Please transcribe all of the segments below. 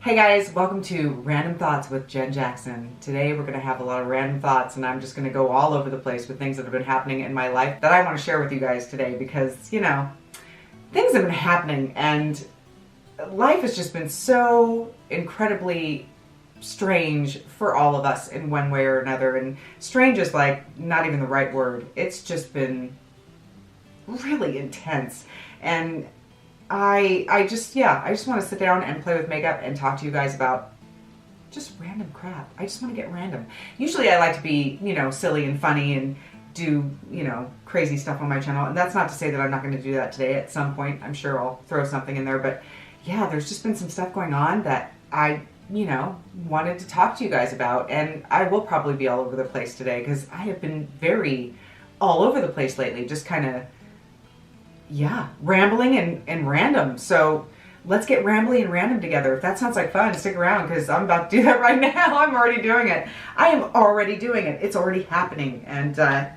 Hey guys, welcome to Random Thoughts with Jen Jackson. Today we're going to have a lot of random thoughts and I'm just going to go all over the place with things that have been happening in my life that I want to share with you guys today because, things have been happening and life has just been so incredibly strange for all of us in one way or another. And strange is like not even the right word. It's just been really intense. And I just want to sit down and play with makeup and talk to you guys about just random crap. I just want to get random. Usually I like to be, silly and funny and do, crazy stuff on my channel. And that's not to say that I'm not going to do that today. At some point, I'm sure I'll throw something in there. But yeah, there's just been some stuff going on that I, wanted to talk to you guys about. And I will probably be all over the place today because I have been very all over the place lately. Just kind of rambling and random. So let's get rambly and random together. If that sounds like fun, stick around because I'm about to do that right now. I'm already doing it. I am already doing it. It's already happening. And I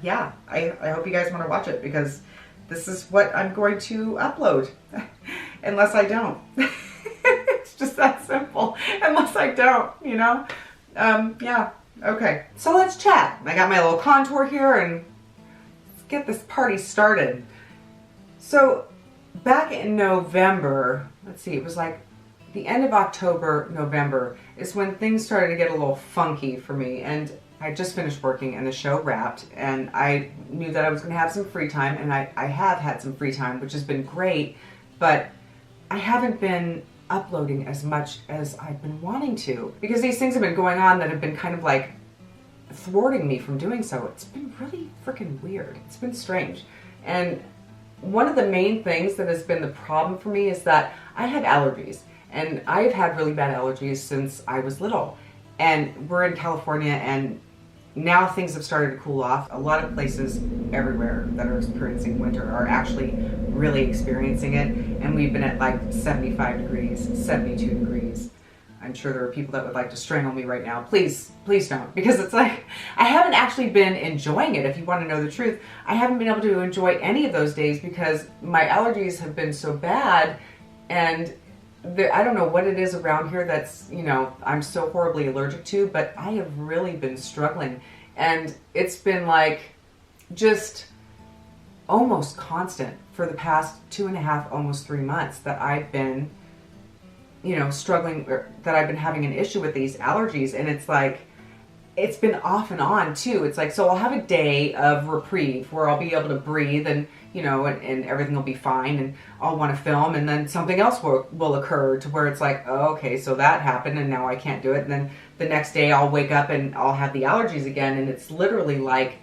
hope you guys want to watch it because this is what I'm going to upload. Unless I don't. It's just that simple. Unless I don't, Okay, so let's chat. I got my little contour here and let's get this party started. So back in November, let's see, it was like the end of October, November is when things started to get a little funky for me. And I just finished working and the show wrapped and I knew that I was going to have some free time and I have had some free time, which has been great, but I haven't been uploading as much as I've been wanting to because these things have been going on that have been kind of like thwarting me from doing so. It's been really freaking weird. It's been strange. And one of the main things that has been the problem for me is that I have allergies and I've had really bad allergies since I was little. And we're in California and now things have started to cool off. A lot of places everywhere that are experiencing winter are actually really experiencing it. And we've been at like 75 degrees, 72 degrees. I'm sure there are people that would like to strangle me right now. Please don't. Because it's like, I haven't actually been enjoying it, if you want to know the truth. I haven't been able to enjoy any of those days because my allergies have been so bad. And I don't know what it is around here that's, I'm so horribly allergic to, but I have really been struggling. And it's been like just almost constant for the past 2.5, almost 3 months that I've been struggling, that I've been having an issue with these allergies. And it's like, it's been off and on too. It's like, so I'll have a day of reprieve where I'll be able to breathe and, and everything will be fine and I'll want to film. And then something else will occur to where it's like, oh, okay, so that happened and now I can't do it. And then the next day I'll wake up and I'll have the allergies again. And it's literally like,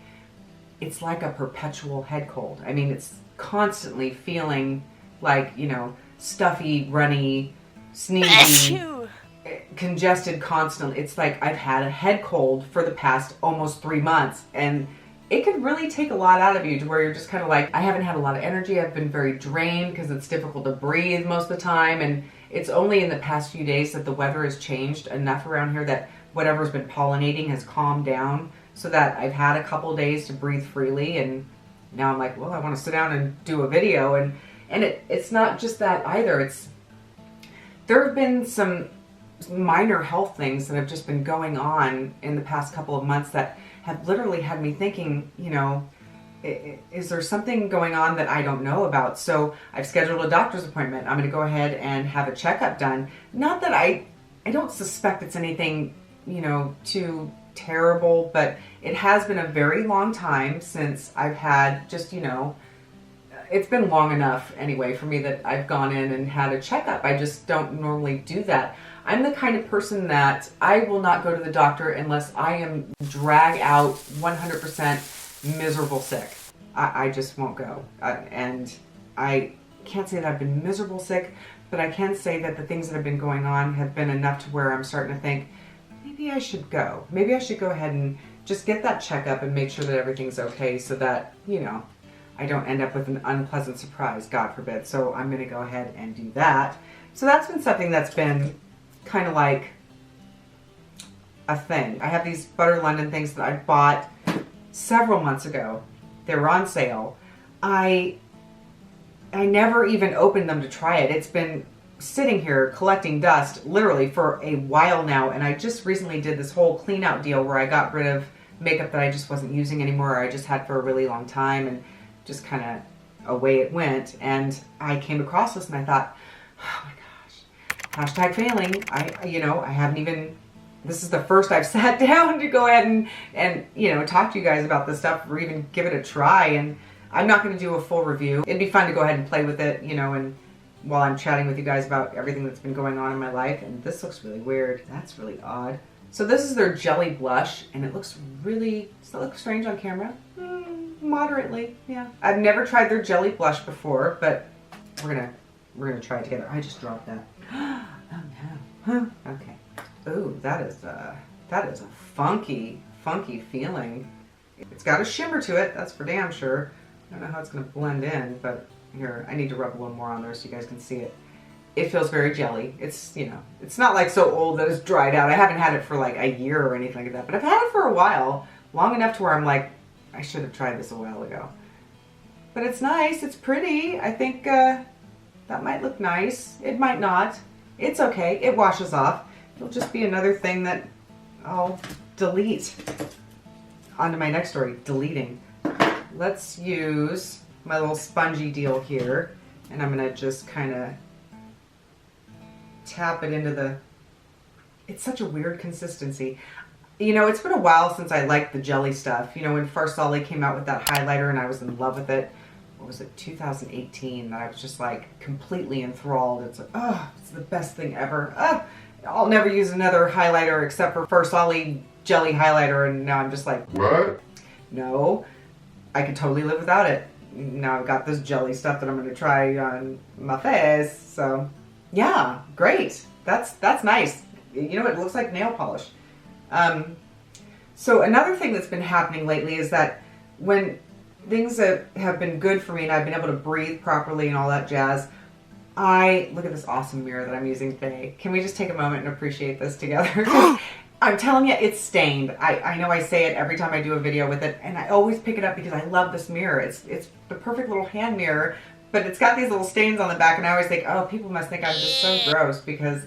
it's like a perpetual head cold. I mean, it's constantly feeling like, stuffy, runny, sneezy, congested constantly. It's like I've had a head cold for the past almost 3 months and it could really take a lot out of you to where you're just kind of like, I haven't had a lot of energy. I've been very drained because it's difficult to breathe most of the time. And it's only in the past few days that the weather has changed enough around here that whatever's been pollinating has calmed down so that I've had a couple days to breathe freely. And now I'm like, well, I want to sit down and do a video. And it's not just that either. There have been some minor health things that have just been going on in the past couple of months that have literally had me thinking, is there something going on that I don't know about? So I've scheduled a doctor's appointment. I'm going to go ahead and have a checkup done. Not that I don't suspect it's anything, too terrible, but it has been a very long time since I've had just, it's been long enough anyway for me that I've gone in and had a checkup. I just don't normally do that. I'm the kind of person that I will not go to the doctor unless I am drag out 100% miserable sick. I just won't go. And I can't say that I've been miserable sick, but I can say that the things that have been going on have been enough to where I'm starting to think, maybe I should go. Maybe I should go ahead and just get that checkup and make sure that everything's okay so that, I don't end up with an unpleasant surprise, God forbid. So I'm going to go ahead and do that. So that's been something that's been kind of like a thing. I have these Butter London things that I bought several months ago. They were on sale. I never even opened them to try it. It's been sitting here collecting dust literally for a while now, and I just recently did this whole clean out deal where I got rid of makeup that I just wasn't using anymore, or I just had for a really long time, and just kind of away it went. And I came across this and I thought, oh my gosh, hashtag failing. I haven't even, this is the first I've sat down to go ahead and talk to you guys about this stuff or even give it a try. And I'm not going to do a full review. It'd be fun to go ahead and play with it, and while I'm chatting with you guys about everything that's been going on in my life. And this looks really weird. That's really odd. So this is their jelly blush, and it looks really, does that look strange on camera? Moderately, yeah. I've never tried their jelly blush before, but we're gonna try it together. I just dropped that. Oh no. Okay. Ooh, that is a funky feeling. It's got a shimmer to it, that's for damn sure. I don't know how it's gonna blend in, but here, I need to rub a little more on there so you guys can see it. It feels very jelly. It's, it's not like so old that it's dried out. I haven't had it for like a year or anything like that, but I've had it for a while, long enough to where I'm like, I should have tried this a while ago. But it's nice, it's pretty. I think that might look nice. It might not. It's okay, it washes off. It'll just be another thing that I'll delete. On to my next story, deleting. Let's use my little spongy deal here, and I'm gonna just kind of tap it into the, it's such a weird consistency. It's been a while since I liked the jelly stuff. When Farsali came out with that highlighter and I was in love with it, what was it, 2018, that I was just like completely enthralled. It's like, oh, it's the best thing ever. I'll never use another highlighter except for Farsali jelly highlighter, and now I'm just like, what? No, I could totally live without it. Now I've got this jelly stuff that I'm going to try on my face, so yeah, great. That's nice. It looks like nail polish. So another thing that's been happening lately is that when things have been good for me and I've been able to breathe properly and all that jazz, look at this awesome mirror that I'm using today. Can we just take a moment and appreciate this together? I'm telling you, it's stained. I know I say it every time I do a video with it, and I always pick it up because I love this mirror. It's the perfect little hand mirror, but it's got these little stains on the back, and I always think, oh, people must think I'm just so gross because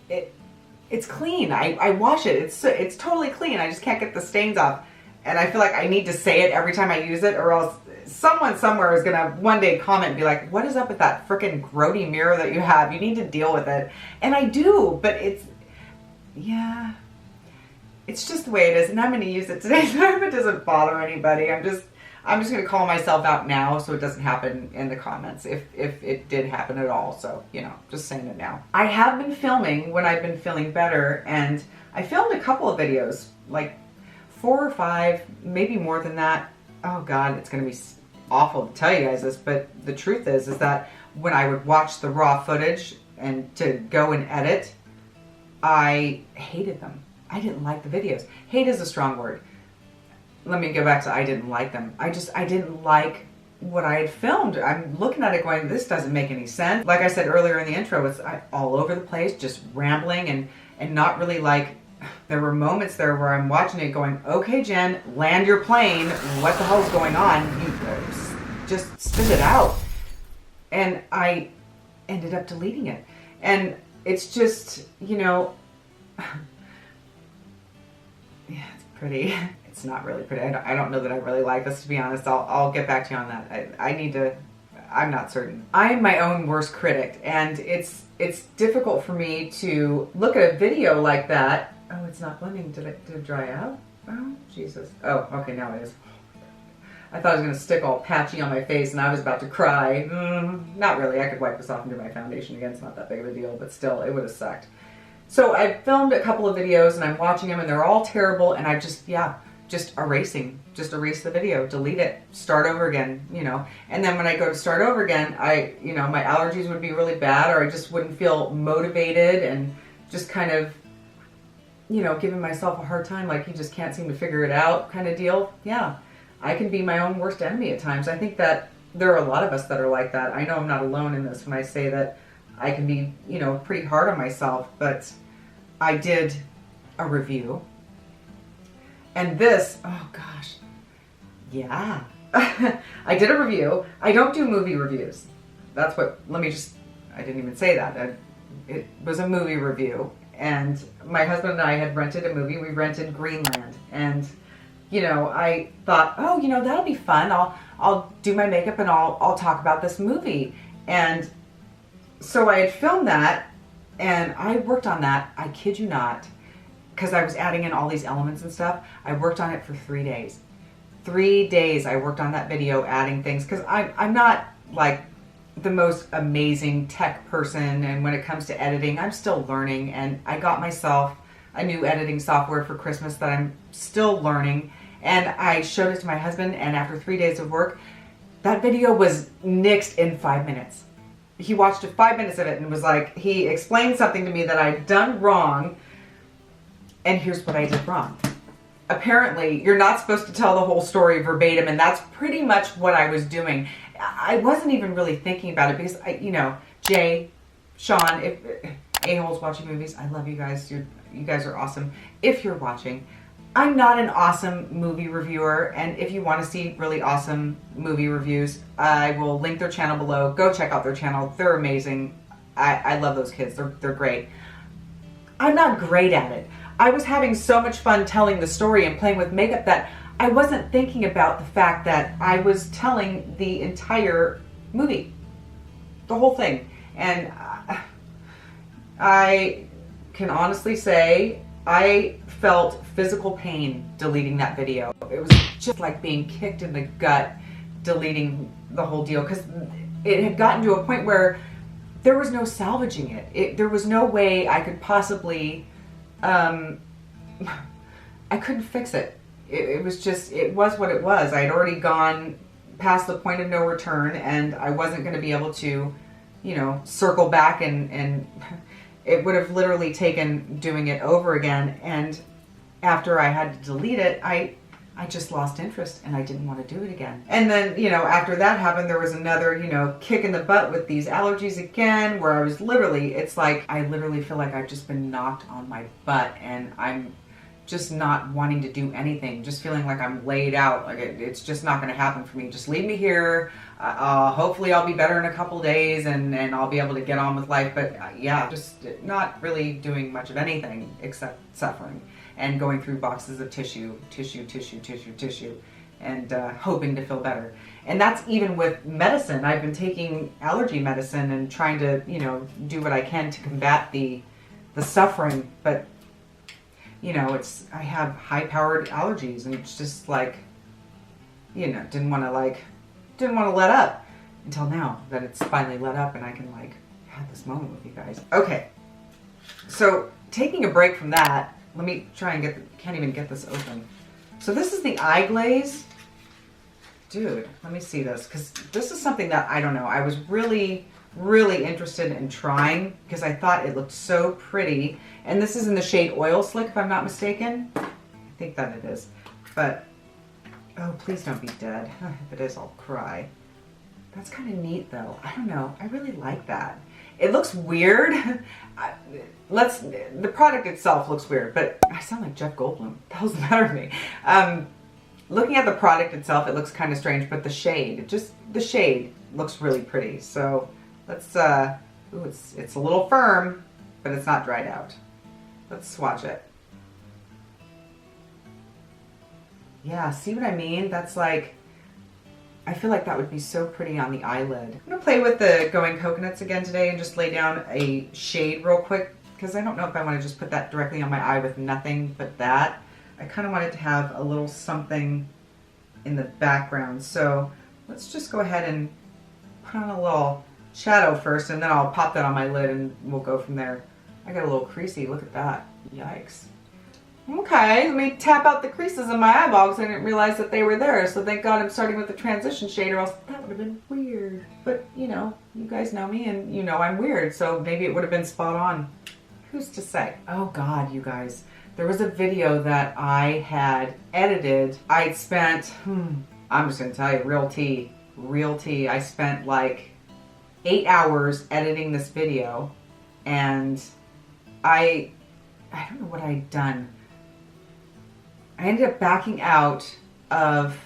it's clean. I wash it. It's totally clean. I just can't get the stains off, and I feel like I need to say it every time I use it, or else someone somewhere is gonna one day comment and be like, what is up with that freaking grody mirror that you have? You need to deal with it. And I do, but it's just the way it is, and I'm going to use it today so it doesn't bother anybody. I'm just going to call myself out now so it doesn't happen in the comments if it did happen at all. So, just saying it now. I have been filming when I've been feeling better, and I filmed a couple of videos, like 4 or 5, maybe more than that. Oh God, it's going to be awful to tell you guys this, but the truth is that when I would watch the raw footage and to go and edit, I hated them. I didn't like the videos. Hate is a strong word. Let me go back to I didn't like them. I didn't like what I had filmed. I'm looking at it going, this doesn't make any sense. Like I said earlier in the intro, it's all over the place, just rambling and not really like, there were moments there where I'm watching it going, okay, Jen, land your plane. What the hell's going on? You just spit it out. And I ended up deleting it. And it's just, yeah, it's pretty. It's not really pretty. I don't know that I really like this, to be honest. I'll get back to you on that. I'm not certain. I am my own worst critic, and it's difficult for me to look at a video like that. Oh, it's not blending. Did it dry out? Oh, Jesus. Oh, okay, now it is. I thought I was going to stick all patchy on my face and I was about to cry. Not really. I could wipe this off and do my foundation again. It's not that big of a deal, but still, it would have sucked. So I filmed a couple of videos and I'm watching them and they're all terrible, and I just erase the video, delete it, start over again, And then when I go to start over again, my allergies would be really bad, or I just wouldn't feel motivated and just kind of, giving myself a hard time, like you just can't seem to figure it out kind of deal. Yeah, I can be my own worst enemy at times. I think that there are a lot of us that are like that. I know I'm not alone in this when I say that I can be, pretty hard on myself, but I did a review. And this, oh gosh, yeah. I did a review. I don't do movie reviews. Let me just I didn't even say that. It was a movie review, and my husband and I had rented a movie. We rented Greenland, and you know, I thought, oh, you know, that'll be fun. I'll do my makeup and I'll talk about this movie. And so I had filmed that, and I worked on that, I kid you not, because I was adding in all these elements and stuff. I worked on it for 3 days. 3 days I worked on that video, adding things, because I'm not like the most amazing tech person, and when it comes to editing, I'm still learning, and I got myself a new editing software for Christmas that I'm still learning, and I showed it to my husband, and after 3 days of work, that video was nixed in 5 minutes. He watched 5 minutes of it and was like, he explained something to me that I'd done wrong, and here's what I did wrong. Apparently, you're not supposed to tell the whole story verbatim, and that's pretty much what I was doing. I wasn't even really thinking about it because, you know, Jay, Sean, if a-holes watching movies, I love you guys. You guys are awesome. If you're watching, I'm not an awesome movie reviewer, and if you want to see really awesome movie reviews, I will link their channel below. Go check out their channel. They're amazing. I love those kids. They're great. I'm not great at it. I was having so much fun telling the story and playing with makeup that I wasn't thinking about the fact that I was telling the entire movie, the whole thing. And I can honestly say I felt physical pain deleting that video. It was just like being kicked in the gut deleting the whole deal, because it had gotten to a point where there was no salvaging it. There was no way I could possibly, I couldn't fix it. It was just, it was what it was. I had already gone past the point of no return, and I wasn't going to be able to, you know, circle back, and it would have literally taken doing it over again. And after I had to delete it, I just lost interest, and I didn't want to do it again. And then, you know, after that happened, there was another, you know, kick in the butt with these allergies again, where I was literally, it's like, I literally feel like I've just been knocked on my butt, and I'm just not wanting to do anything, just feeling like I'm laid out, like it's just not going to happen for me. Just leave me here. Hopefully I'll be better in a couple days, and I'll be able to get on with life. But yeah, just not really doing much of anything except suffering and going through boxes of tissue, and hoping to feel better. And that's even with medicine. I've been taking allergy medicine and trying to, you know, do what I can to combat the suffering, but you know, I have high-powered allergies, and it's just like, you know, didn't want to let up until now that it's finally let up, and I can like have this moment with you guys. Okay, so taking a break from that, let me try and can't even get this open. So this is the eye glaze. Dude, let me see this, because this is something that, I don't know, I was really interested in trying because I thought it looked so pretty. And this is in the shade Oil Slick, if I'm not mistaken. I think that it is. But, oh, please don't be dead. If it is, I'll cry. That's kind of neat, though. I don't know. I really like that. It looks weird. The product itself looks weird, but I sound like Jeff Goldblum. What the hell's the matter with me? Looking at the product itself, it looks kind of strange, but the shade looks really pretty. So let's, ooh, it's a little firm, but it's not dried out. Let's swatch it. Yeah, see what I mean? That's like, I feel like that would be so pretty on the eyelid. I'm gonna play with the Going Coconuts again today and just lay down a shade real quick, because I don't know if I want to just put that directly on my eye with nothing but that. I kind of want it to have a little something in the background. So let's just go ahead and put on a little shadow first, and then I'll pop that on my lid and we'll go from there. I got a little creasy, look at that. Yikes. Okay, let me tap out the creases in my eyeballs. I didn't realize that they were there, so thank God I'm starting with the transition shade, or else that would have been weird. But, you know, you guys know me, and you know I'm weird, so maybe it would have been spot on. Who's to say? Oh God, you guys. There was a video that I had edited. I'd spent, I'm just gonna tell you, real tea. I spent like 8 hours editing this video, and I don't know what I'd done. I ended up backing out of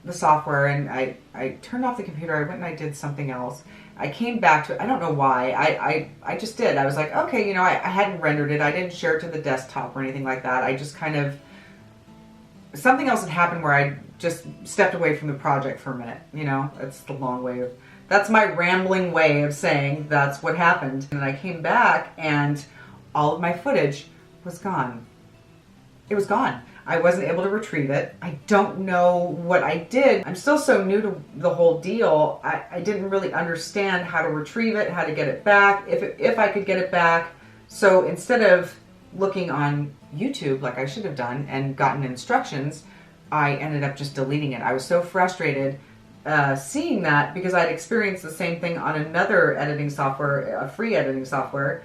the software and I turned off the computer. I went and I did something else. I came back to it. I don't know why. I just did. I was like, okay, you know, I hadn't rendered it. I didn't share it to the desktop or anything like that. I just kind of, something else had happened where I just stepped away from the project for a minute. You know, that's the long way of, that's my rambling way of saying that's what happened. And I came back and all of my footage was gone. It was gone. I wasn't able to retrieve it. I don't know what I did. I'm still so new to the whole deal. I didn't really understand how to retrieve it, how to get it back, if I could get it back. So instead of looking on YouTube like I should have done and gotten instructions, I ended up just deleting it. I was so frustrated seeing that because I'd experienced the same thing on another editing software, a free editing software.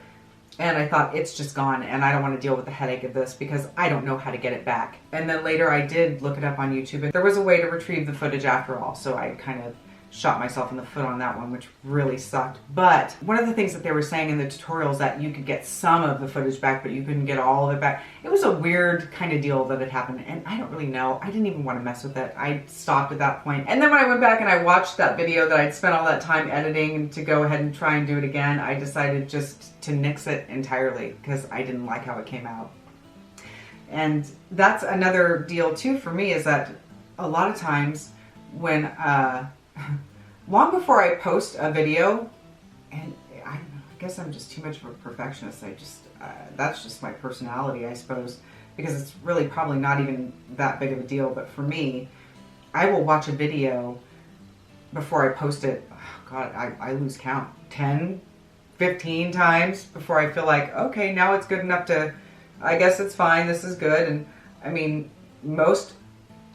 And I thought, it's just gone, and I don't want to deal with the headache of this because I don't know how to get it back. And then later I did look it up on YouTube, and there was a way to retrieve the footage after all, so I kind of shot myself in the foot on that one, which really sucked. But one of the things that they were saying in the tutorials that you could get some of the footage back, but you couldn't get all of it back. It was a weird kind of deal that had happened, and I don't really know. I didn't even want to mess with it. I stopped at that point. And then when I went back and I watched that video that I'd spent all that time editing to go ahead and try and do it again, I decided just to nix it entirely because I didn't like how it came out. And that's another deal too for me, is that a lot of times when long before I post a video, and I don't know, I guess I'm just too much of a perfectionist. I just, that's just my personality, I suppose, because it's really probably not even that big of a deal. But for me, I will watch a video before I post it. Oh God, I lose count. 10, 15 times before I feel like, okay, now it's good enough to, I guess it's fine, this is good. And I mean,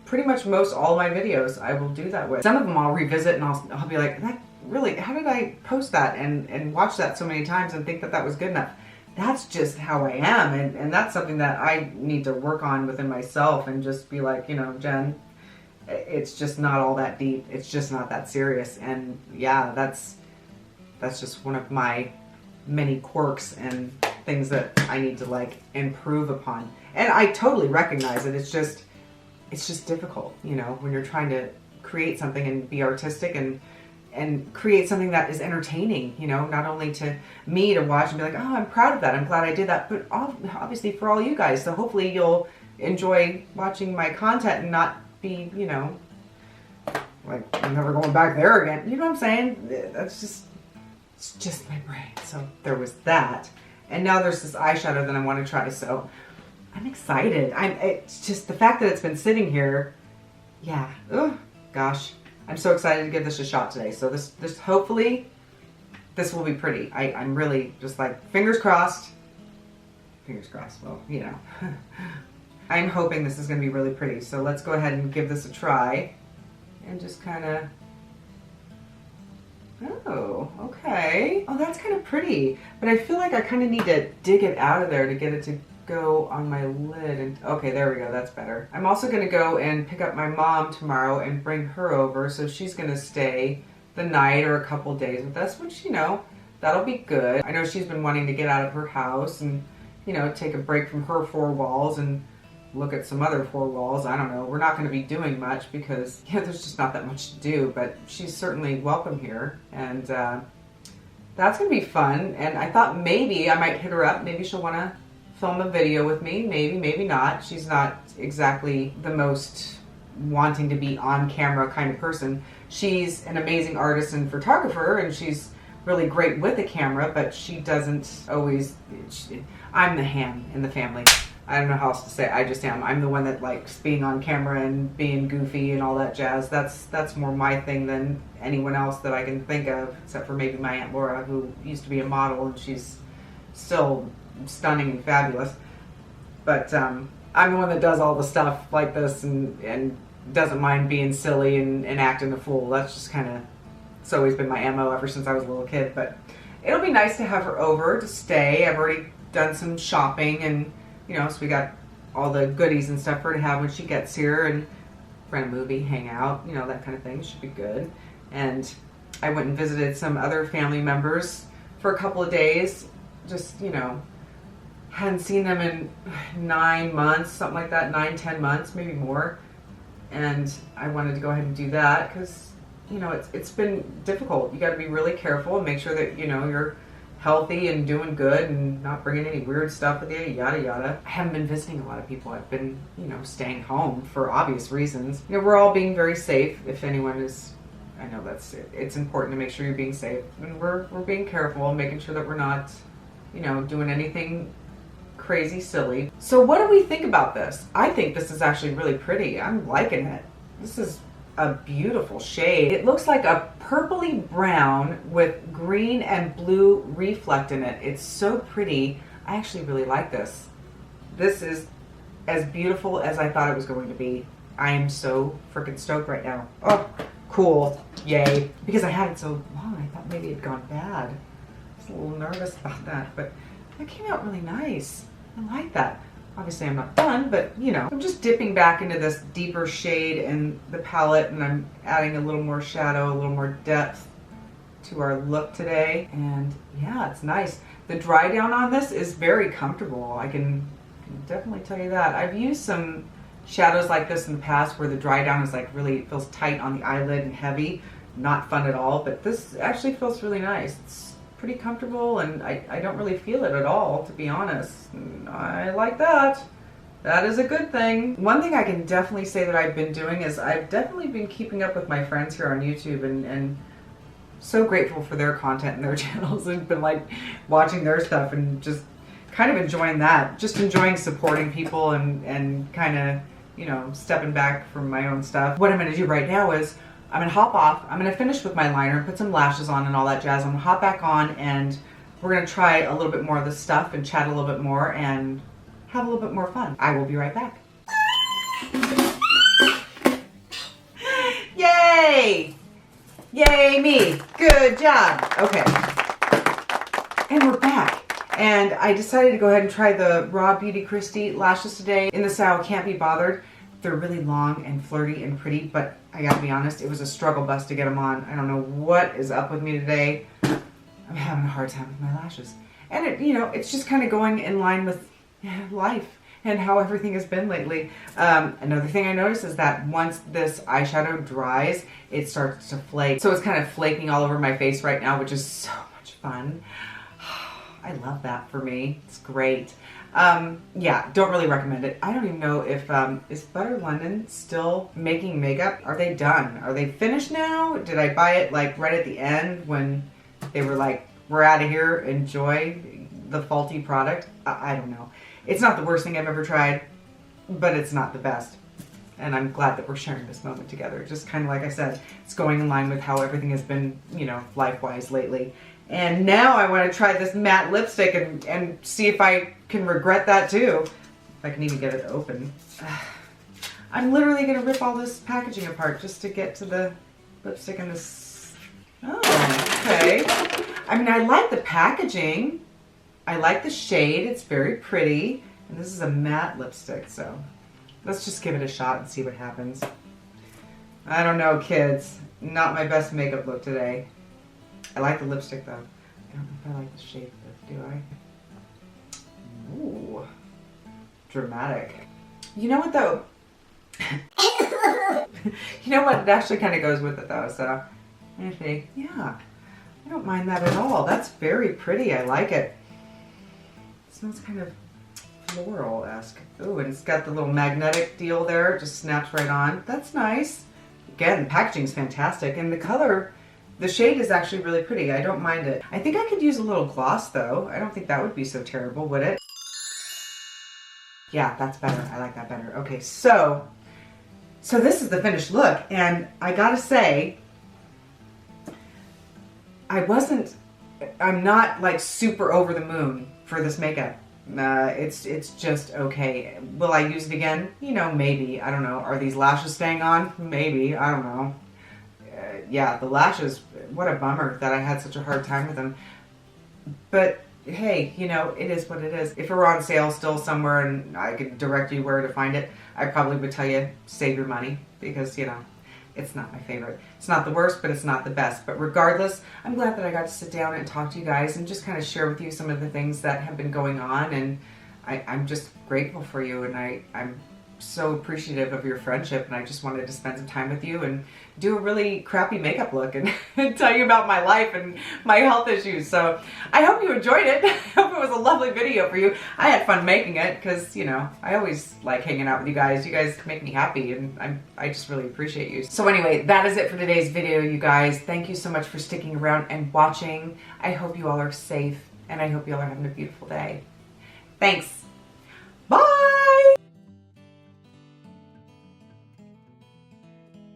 pretty much most all my videos I will do that with. Some of them I'll revisit and I'll be like, that really, how did I post that and watch that so many times and think that that was good enough? That's just how I am, and that's something that I need to work on within myself and just be like, you know, Jen, it's just not all that deep. It's just not that serious. And yeah, that's just one of my many quirks and things that I need to like improve upon. And I totally recognize it. It's just difficult, you know, when you're trying to create something and be artistic and create something that is entertaining, you know, not only to me to watch and be like, oh, I'm proud of that, I'm glad I did that, but obviously for all you guys. So hopefully you'll enjoy watching my content and not be, you know, like, I'm never going back there again. You know what I'm saying? It's just my brain. So there was that. And now there's this eyeshadow that I want to try, so I'm excited. It's just the fact that it's been sitting here. Yeah. Oh, gosh. I'm so excited to give this a shot today. So this hopefully, this will be pretty. I'm really just like, fingers crossed. Fingers crossed. Well, you know. I'm hoping this is going to be really pretty. So let's go ahead and give this a try. And just kind of... Oh, okay. Oh, that's kind of pretty. But I feel like I kind of need to dig it out of there to get it to go on my lid. And okay, there we go. That's better. I'm also going to go and pick up my mom tomorrow and bring her over. So she's going to stay the night or a couple days with us, which, you know, that'll be good. I know she's been wanting to get out of her house and, you know, take a break from her four walls and look at some other four walls. I don't know. We're not going to be doing much because, yeah, there's just not that much to do, but she's certainly welcome here. And that's going to be fun. And I thought maybe I might hit her up. Maybe she'll want to film a video with me. Maybe, maybe not. She's not exactly the most wanting to be on camera kind of person. She's an amazing artist and photographer, and she's really great with a camera, but she doesn't always... I'm the ham in the family. I don't know how else to say it. I just am. I'm the one that likes being on camera and being goofy and all that jazz. That's more my thing than anyone else that I can think of, except for maybe my Aunt Laura, who used to be a model, and she's still stunning and fabulous. But I'm the one that does all the stuff like this and doesn't mind being silly and acting a fool. That's just kind of, it's always been my MO ever since I was a little kid. But it'll be nice to have her over to stay. I've already done some shopping, and you know, so we got all the goodies and stuff for her to have when she gets here, and rent a movie, hang out, you know, that kind of thing. Should be good. And I went and visited some other family members for a couple of days. Just, you know, hadn't seen them in 9 months, something like that, 9, 10 months, maybe more. and I wanted to go ahead and do that because, you know, it's been difficult. You got to be really careful and make sure that, you know, you're healthy and doing good and not bringing any weird stuff with you, yada yada. I haven't been visiting a lot of people. I've been, you know, staying home for obvious reasons. You know, we're all being very safe. If anyone is, I know that's it. It's important to make sure you're being safe, and we're being careful, making sure that we're not, you know, doing anything crazy silly. So what do we think about this? I think this is actually really pretty. I'm liking it. This is a beautiful shade. It looks like a purpley brown with green and blue reflect in it. It's so pretty. I actually really like this. This is as beautiful as I thought it was going to be. I am so freaking stoked right now. Oh, cool. Yay. Because I had it so long, I thought maybe it had gone bad. I was a little nervous about that, but that came out really nice. I like that. Obviously I'm not done, but you know, I'm just dipping back into this deeper shade in the palette, and I'm adding a little more shadow, a little more depth to our look today. And yeah, it's nice. The dry down on this is very comfortable. I can definitely tell you that. I've used some shadows like this in the past where the dry down is like really, it feels tight on the eyelid and heavy. Not fun at all, but this actually feels really nice. It's pretty comfortable, and I don't really feel it at all, to be honest. I like that. That is a good thing. One thing I can definitely say that I've been doing is I've definitely been keeping up with my friends here on YouTube, and so grateful for their content and their channels, and been like watching their stuff and just kind of enjoying that. Just enjoying supporting people and kind of, you know, stepping back from my own stuff. What I'm going to do right now is I'm going to hop off. I'm going to finish with my liner and put some lashes on and all that jazz. I'm going to hop back on, and we're going to try a little bit more of this stuff and chat a little bit more and have a little bit more fun. I will be right back. Yay! Yay me! Good job! Okay. And we're back. And I decided to go ahead and try the Raw Beauty Christie lashes today in the style Can't Be Bothered. They're really long and flirty and pretty, but I gotta be honest, it was a struggle bus to get them on. I don't know what is up with me today. I'm having a hard time with my lashes. And it, you know, it's just kind of going in line with life and how everything has been lately. Another thing I noticed is that once this eyeshadow dries, it starts to flake. So it's kind of flaking all over my face right now, which is so much fun. I love that for me. It's great. Yeah, don't really recommend it. I don't even know if, is Butter London still making makeup? Are they done? Are they finished now? Did I buy it like right at the end when they were like, we're out of here, enjoy the faulty product? I don't know. It's not the worst thing I've ever tried, but it's not the best. And I'm glad that we're sharing this moment together. Just kind of like I said, it's going in line with how everything has been, you know, life-wise lately. And now I want to try this matte lipstick and see if I can regret that too. If I can even get it open. I'm literally going to rip all this packaging apart just to get to the lipstick in this. Oh, okay. I mean, I like the packaging. I like the shade. It's very pretty. And this is a matte lipstick, so let's just give it a shot and see what happens. I don't know, kids. Not my best makeup look today. I like the lipstick though. I don't know if I like the shape of it, do I? Ooh. Dramatic. You know what though? You know what? It actually kind of goes with it though, so. Okay. Yeah. I don't mind that at all. That's very pretty. I like it. It smells kind of floral-esque. Ooh, and it's got the little magnetic deal there. It just snaps right on. That's nice. Again, the packaging's fantastic. And the color, the shade is actually really pretty. I don't mind it. I think I could use a little gloss though. I don't think that would be so terrible, would it? Yeah, that's better. I like that better. Okay, so this is the finished look. And I gotta say, I'm not like super over the moon for this makeup. It's just okay. Will I use it again? You know, maybe. I don't know. Are these lashes staying on? Maybe. I don't know. Yeah, the lashes, what a bummer that I had such a hard time with them. But hey, you know, it is what it is. If it were on sale still somewhere and I could direct you where to find it, I probably would tell you, save your money, because, you know, it's not my favorite. It's not the worst, but it's not the best. But regardless, I'm glad that I got to sit down and talk to you guys and just kind of share with you some of the things that have been going on. And I'm just grateful for you, and I'm so appreciative of your friendship, and I just wanted to spend some time with you and do a really crappy makeup look and, and tell you about my life and my health issues. So I hope you enjoyed it. I hope it was a lovely video for you. I had fun making it because, you know, I always like hanging out with you guys. You guys make me happy, and I just really appreciate you. So anyway, that is it for today's video, you guys. Thank you so much for sticking around and watching. I hope you all are safe, and I hope you all are having a beautiful day. Thanks.